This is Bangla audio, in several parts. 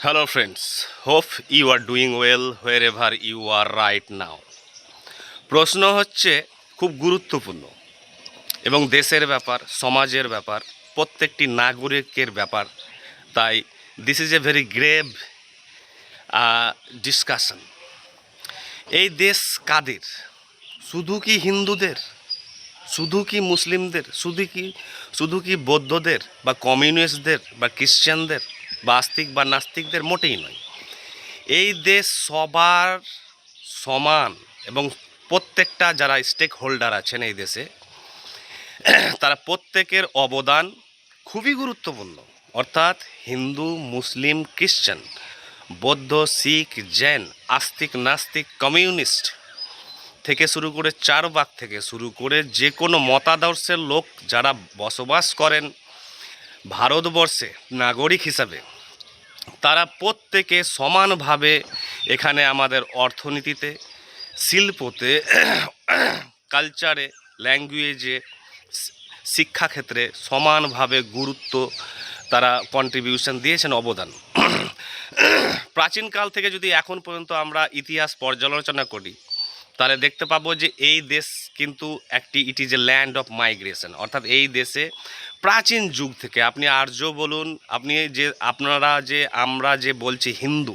Hello friends, hope you are doing well wherever you are right now. প্রশ্ন হচ্ছে খুব গুরুত্বপূর্ণ এবং দেশের ব্যাপার, সমাজের ব্যাপার, প্রত্যেকটি নাগরিকের ব্যাপার। তাই this is a very grave discussion. এই দেশ কাদের? শুধু কি হিন্দুদের? শুধু কি মুসলিমদের? শুধু কি বৌদ্ধদের বা কমিউনিস্টদের বা খ্রিশ্চানদের বা আস্তিক বা নাস্তিকদের? মোটেই নয়। এই দেশ সবার সমান এবং প্রত্যেকটা যারা স্টেক হোল্ডার আছেন এই দেশে তারা প্রত্যেকের অবদান খুবই গুরুত্বপূর্ণ। অর্থাৎ হিন্দু, মুসলিম, খ্রিশ্চান, বৌদ্ধ, শিখ, জৈন, আস্তিক, নাস্তিক, কমিউনিস্ট থেকে শুরু করে চারবাক থেকে শুরু করে যে কোনো মতাদর্শের লোক যারা বসবাস করেন ভারতবর্ষে নাগরিক হিসাবে, তারা প্রত্যেকে সমানভাবে এখানে আমাদের অর্থনীতিতে, শিল্পতে, কালচারে, ল্যাঙ্গুয়েজে, শিক্ষাক্ষেত্রে সমানভাবে গুরুত্ব তারা কন্ট্রিবিউশন দিয়েছেন, অবদান। প্রাচীনকাল থেকে যদি এখন পর্যন্ত আমরা ইতিহাস পর্যালোচনা করি তাহলে দেখতে পাবো যে এই দেশ কিন্তু it is a land of migration. অর্থাৎ এই দেশে প্রাচীন যুগ থেকে, আপনি আর্য বলুন, আমরা যে বলছি হিন্দু,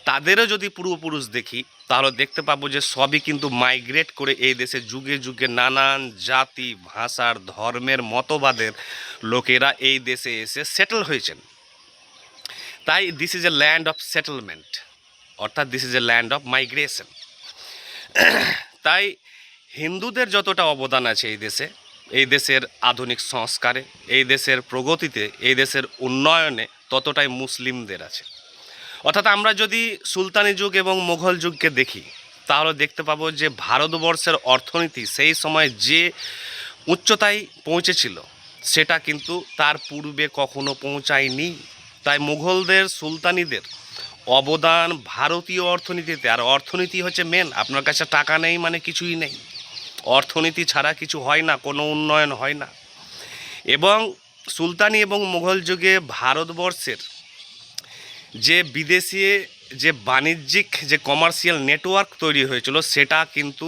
তাদেরও যদি পূর্বপুরুষ দেখি তাহলে দেখতে পাবো যে সবই কিন্তু মাইগ্রেট করে এই দেশে যুগে যুগে নানান জাতি, ভাষার, ধর্মের, মতবাদের লোকেরা এই দেশে এসে সেটেল হয়েছেন। তাই this is a land of settlement, অর্থাৎ this is a land of migration. তাই হিন্দুদের যতটা অবদান আছে এই দেশের আধুনিক সংস্কারে, এই দেশের প্রগতিতে, এই দেশের উন্নয়নে ততটাই মুসলিমদের আছে। অর্থাৎ আমরা যদি সুলতানি যুগ এবং মুঘল যুগকে দেখি তাহলে দেখতে পাবো যে ভারতবর্ষের অর্থনীতি সেই সময় যে উচ্চতায় পৌঁছেছিল সেটা কিন্তু তার পূর্বে কখনো পৌঁছায়নি। তাই মুঘলদের, সুলতানিদের অবদান ভারতীয় অর্থনীতিতে, আর অর্থনীতি হচ্ছে মেন। আপনার কাছে টাকা নেই মানে কিছুই নেই, অর্থনীতি ছাড়া কিছু হয় না, কোনো উন্নয়ন হয় না। এবং সুলতানি এবং মুঘল যুগে ভারতবর্ষের যে বিদেশি যে বাণিজ্যিক যে কমার্শিয়াল নেটওয়ার্ক তৈরি হয়েছিল সেটা কিন্তু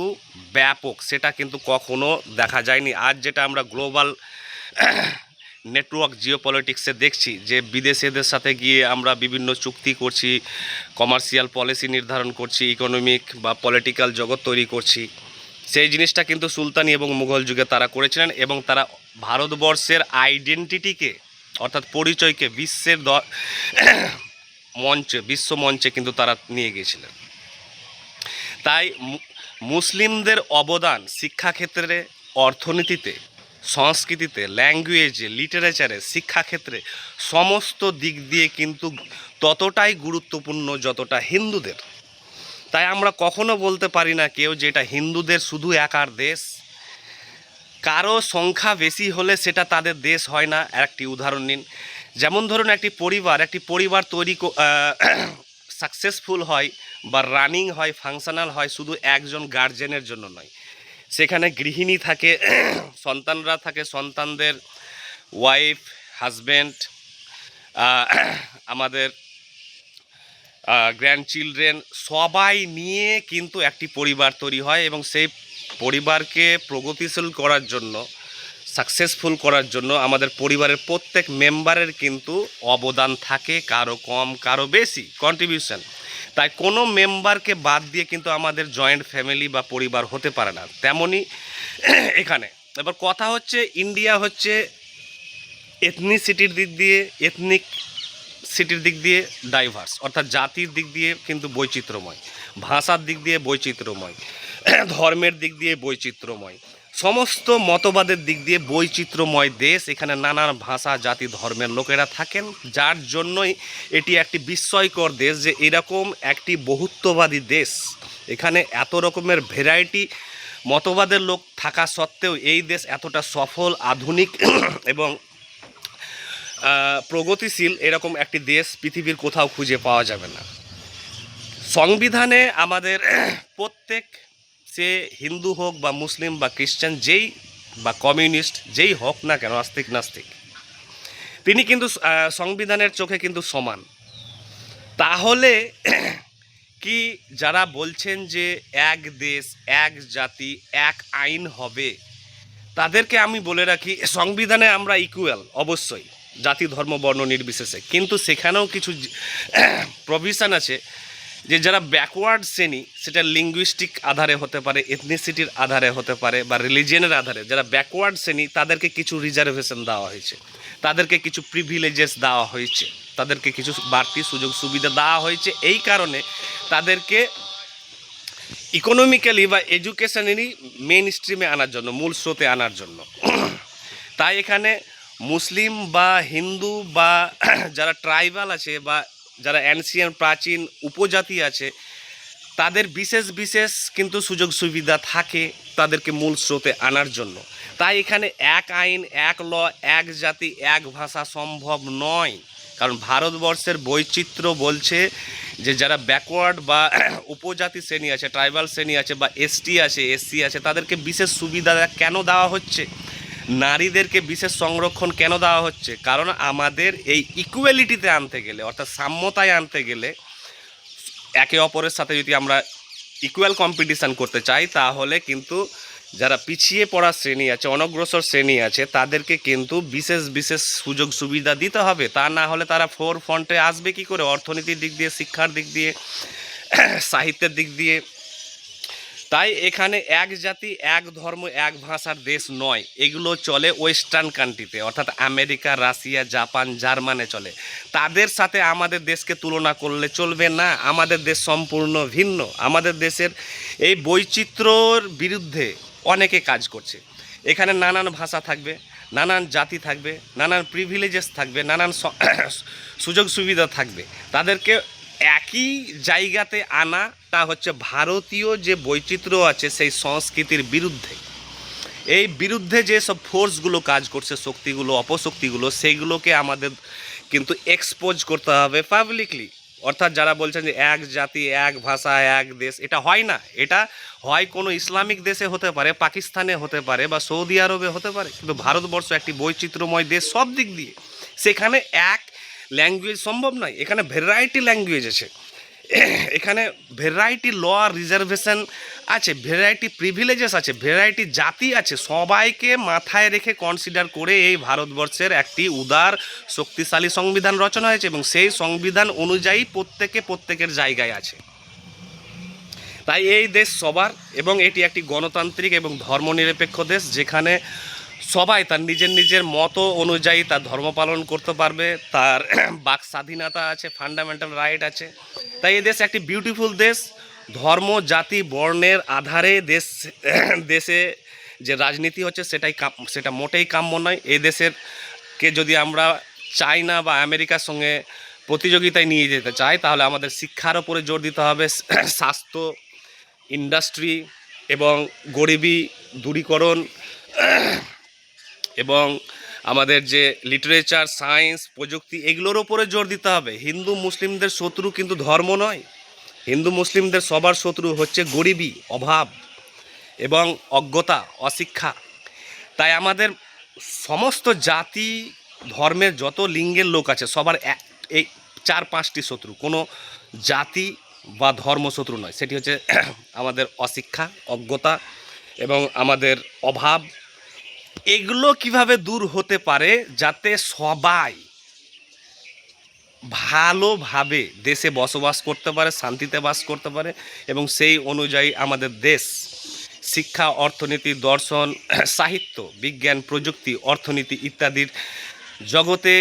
ব্যাপক, সেটা কিন্তু কখনো দেখা যায়নি। আজ যেটা আমরা গ্লোবাল নেটওয়ার্ক জিওপলিটিক্সে দেখছি যে বিদেশিদের সাথে গিয়ে আমরা বিভিন্ন চুক্তি করছি, কমার্শিয়াল পলিসি নির্ধারণ করছি, ইকোনমিক বা পলিটিক্যাল জগৎ তৈরি করছি, সেই জিনিসটা কিন্তু সুলতানি এবং মুঘল যুগে তারা করেছিলেন। এবং তারা ভারতবর্ষের আইডেন্টিটিকে, অর্থাৎ পরিচয়কে বিশ্বের বিশ্ব মঞ্চে কিন্তু তারা নিয়ে গিয়েছিলেন। তাই মুসলিমদের অবদান শিক্ষাক্ষেত্রে, অর্থনীতিতে, সংস্কৃতিতে, ল্যাঙ্গুয়েজে, লিটারেচারে, শিক্ষাক্ষেত্রে সমস্ত দিক দিয়ে কিন্তু ততটাই গুরুত্বপূর্ণ যতটা হিন্দুদের। তাই আমরা কখনো বলতে পারি না কেউ যে এটা হিন্দুদের শুধু একার দেশ। কারো সংখ্যা বেশি হলে সেটা তাদের দেশ হয় না। একটি উদাহরণ নিন, যেমন ধরুন একটি পরিবার তৈরি সাকসেসফুল হয় বা রানিং হয়, ফাংশনাল হয় শুধু একজন গার্জেনের জন্য নয়। সেখানে গৃহিণী থাকে, সন্তানরা থাকে, সন্তানদের ওয়াইফ, হাজব্যান্ড, আমাদের গ্র্যান্ডচিলড্রেন, সবাই নিয়ে কিন্তু একটি পরিবার তৈরি হয়। এবং সেই পরিবারকে প্রগতিশীল করার জন্য, সাকসেসফুল করার জন্য আমাদের পরিবারের প্রত্যেক মেম্বারের কিন্তু অবদান থাকে, কারো কম কারো বেশি কন্ট্রিবিউশন। তাই কোনো মেম্বারকে বাদ দিয়ে কিন্তু আমাদের জয়েন্ট ফ্যামিলি বা পরিবার হতে পারে না। তেমনই এখানে এবার কথা হচ্ছে, ইন্ডিয়া হচ্ছে এথনিক সিটির দিক দিয়ে ডাইভার্স, অর্থাৎ জাতির দিক দিয়ে কিন্তু বৈচিত্র্যময়, ভাষার দিক দিয়ে বৈচিত্র্যময়, ধর্মের দিক দিয়ে বৈচিত্র্যময়, সমস্ত মতবাদের দিক দিয়ে বৈচিত্র্যময় দেশ। এখানে নানান ভাষা, জাতি, ধর্মের লোকেরা থাকেন, যার জন্যই এটি একটি বিস্ময়কর দেশ যে এরকম একটি বহুত্ববাদী দেশ, এখানে এত রকমের ভ্যারাইটি মতবাদের লোক থাকা সত্ত্বেও এই দেশ এতটা সফল, আধুনিক এবং প্রগতিশীল এরকম একটি দেশ পৃথিবীর কোথাও খুঁজে পাওয়া যাবে না। সংবিধানে আমাদের প্রত্যেক, সে হিন্দু হোক বা মুসলিম বা খ্রিস্টান, যেই বা কমিউনিস্ট যেই হোক না কেন, আস্তিক নাস্তিক, তিনি কিন্তু সংবিধানের চোখে কিন্তু সমান। তাহলে কি যারা বলছেন যে এক দেশ এক জাতি এক আইন হবে, তাদেরকে আমি বলে রাখি সংবিধানে আমরা ইকুয়াল অবশ্যই, জাতি ধর্ম বর্ণ নির্বিশেষে, কিন্তু সেখানেও কিছু প্রভিশন আছে যে যারা ব্যাকওয়ার্ড শ্রেণী, সেটা লিঙ্গুইস্টিক আধারে হতে পারে, এথনিসিটির আধারে হতে পারে, বা রিলিজিয়নের আধারে, যারা ব্যাকওয়ার্ড শ্রেণী তাদেরকে কিছু রিজার্ভেশন দেওয়া হয়েছে, তাদেরকে কিছু প্রিভিলেজেস দেওয়া হয়েছে, তাদেরকে কিছু বাড়তি সুযোগ সুবিধা দেওয়া হয়েছে। এই কারণে তাদেরকে ইকোনমিক্যালি বা এডুকেশনালি মেন স্ট্রিমে আনার জন্য, মূল স্রোতে আনার জন্য। তাই এখানে মুসলিম বা হিন্দু বা যারা ট্রাইবাল আছে বা যারা অ্যানসিয়ান প্রাচীন উপজাতি আছে, তাদের বিশেষ বিশেষ কিন্তু সুযোগ সুবিধা থাকে তাদেরকে মূল স্রোতে আনার জন্য। তাই এখানে এক আইন এক ল এক জাতি এক ভাষা সম্ভব নয়, কারণ ভারতবর্ষের বৈচিত্র্য বলছে যে যারা ব্যাকওয়ার্ড বা উপজাতি শ্রেণী আছে, ট্রাইবাল শ্রেণী আছে, বা এসটি আছে, এসসি আছে, তাদেরকে বিশেষ সুবিধা কেন দেওয়া হচ্ছে, নারীদেরকে বিশেষ সংরক্ষণ কেন দেওয়া হচ্ছে? কারণ আমাদের এই ইকুয়ালিটিতে আনতে গেলে, অর্থাৎ সাম্যতায় আনতে গেলে, একে অপরের সাথে যদি আমরা ইকুয়াল কম্পিটিশান করতে চাই, তাহলে কিন্তু যারা পিছিয়ে পড়া শ্রেণী আছে, অনগ্রসর শ্রেণী আছে, তাদেরকে কিন্তু বিশেষ বিশেষ সুযোগ সুবিধা দিতে হবে। তা না হলে তারা ফোর ফ্রন্টে আসবে কী করে? অর্থনীতির দিক দিয়ে, শিক্ষার দিক দিয়ে, সাহিত্যের দিক দিয়ে। তাই এখানে এক জাতি এক ধর্ম এক ভাষার দেশ নয়, এগুলো চলে ওয়েস্টার্ন কান্ট্রিতে, অর্থাৎ আমেরিকা, রাশিয়া, জাপান, জার্মানে চলে। তাদের সাথে আমাদের দেশকে তুলনা করলে চলবে না, আমাদের দেশ সম্পূর্ণ ভিন্ন। আমাদের দেশের এই বৈচিত্র্যর বিরুদ্ধে অনেকে কাজ করছে। এখানে নানান ভাষা থাকবে, নানান জাতি থাকবে, নানান প্রিভিলেজেস থাকবে, নানান সুযোগ সুবিধা থাকবে। তাদেরকে একই জায়গাতে আনাটা হচ্ছে ভারতীয় যে বৈচিত্র্য আছে সেই সংস্কৃতির বিরুদ্ধে। এই বিরুদ্ধে যে সব ফোর্সগুলো কাজ করছে, শক্তিগুলো, অপশক্তিগুলো, সেইগুলোকে আমাদের কিন্তু এক্সপোজ করতে হবে পাবলিকলি। অর্থাৎ যারা বলছেন যে এক জাতি এক ভাষা এক দেশ, এটা হয় না। এটা হয় কোনো ইসলামিক দেশে হতে পারে, পাকিস্তানে হতে পারে, বা সৌদি আরবে হতে পারে, কিন্তু ভারতবর্ষ একটি বৈচিত্র্যময় দেশ সব দিক দিয়ে। সেখানে এক ল্যাঙ্গুয়েজ সম্ভব নয়, এখানে ভ্যারাইটি ল্যাঙ্গুয়েজ আছে, এখানে ভ্যারাইটি ল রিজার্ভেশন আছে, ভ্যারাইটি প্রিভিলেজেস আছে, ভ্যারাইটি জাতি আছে। সবাইকে মাথায় রেখে কনসিডার করে এই ভারতবর্ষের একটি উদার শক্তিশালী সংবিধান রচনা হয়েছে, এবং সেই সংবিধান অনুযায়ী প্রত্যেকের জায়গায় আছে। তাই এই দেশ সবার, এবং এটি একটি গণতান্ত্রিক এবং ধর্মনিরপেক্ষ দেশ, যেখানে সবাই তার নিজের নিজের মত অনুযায়ী তার ধর্ম পালন করতে পারবে, তার বাক স্বাধীনতা আছে, ফান্ডামেন্টাল রাইট আছে। তাই এই দেশ একটি বিউটিফুল দেশ। ধর্ম জাতি বর্ণের আধারে দেশে যে রাজনীতি হচ্ছে সেটা মোটেই কাম্য নয়। এই দেশেরকে যদি আমরা চাইনা বা আমেরিকার সঙ্গে প্রতিযোগিতায় নিয়ে যেতে চাই, তাহলে আমাদের শিক্ষার ওপরে জোর দিতে হবে, স্বাস্থ্য, ইন্ডাস্ট্রি এবং গরিবি দূরীকরণ, এবং আমাদের যে লিটারেচার, সায়েন্স, প্রযুক্তি, এগুলোর ওপরে জোর দিতে হবে। হিন্দু মুসলিমদের শত্রু কিন্তু ধর্ম নয়, হিন্দু মুসলিমদের সবার শত্রু হচ্ছে গরিবি, অভাব এবং অজ্ঞতা, অশিক্ষা। তাই আমাদের সমস্ত জাতি ধর্মের যত লিঙ্গের লোক আছে সবার এই 4-5টি শত্রু, কোনো জাতি বা ধর্ম শত্রু নয়। সেটি হচ্ছে আমাদের অশিক্ষা, অজ্ঞতা এবং আমাদের অভাব। এগুলো কিভাবে দূর হতে পারে যাতে সবাই ভালোভাবে দেশে বসবাস করতে পারে, শান্তিতে বাস করতে পারে, এবং সেই অনুযায়ী আমাদের দেশ শিক্ষা, অর্থনীতি, দর্শন, সাহিত্য, বিজ্ঞান, প্রযুক্তি, অর্থনীতি ইত্যাদির জগতে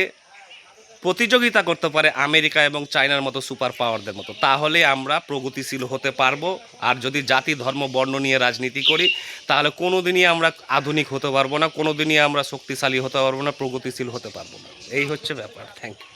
প্রতিযোগিতা করতে পারে আমেরিকা এবং চায়নার মতো সুপার পাওয়ারদের মতো। তাহলে আমরা প্রগতিশীল হতে পারবো। আর যদি জাতি ধর্ম বর্ণ নিয়ে রাজনীতি করি, তাহলে কোনো দিনই আমরা আধুনিক হতে পারবো না, কোনো দিনই আমরা শক্তিশালী হতে পারবো না, প্রগতিশীল হতে পারবো না। এই হচ্ছে ব্যাপার। Thank you.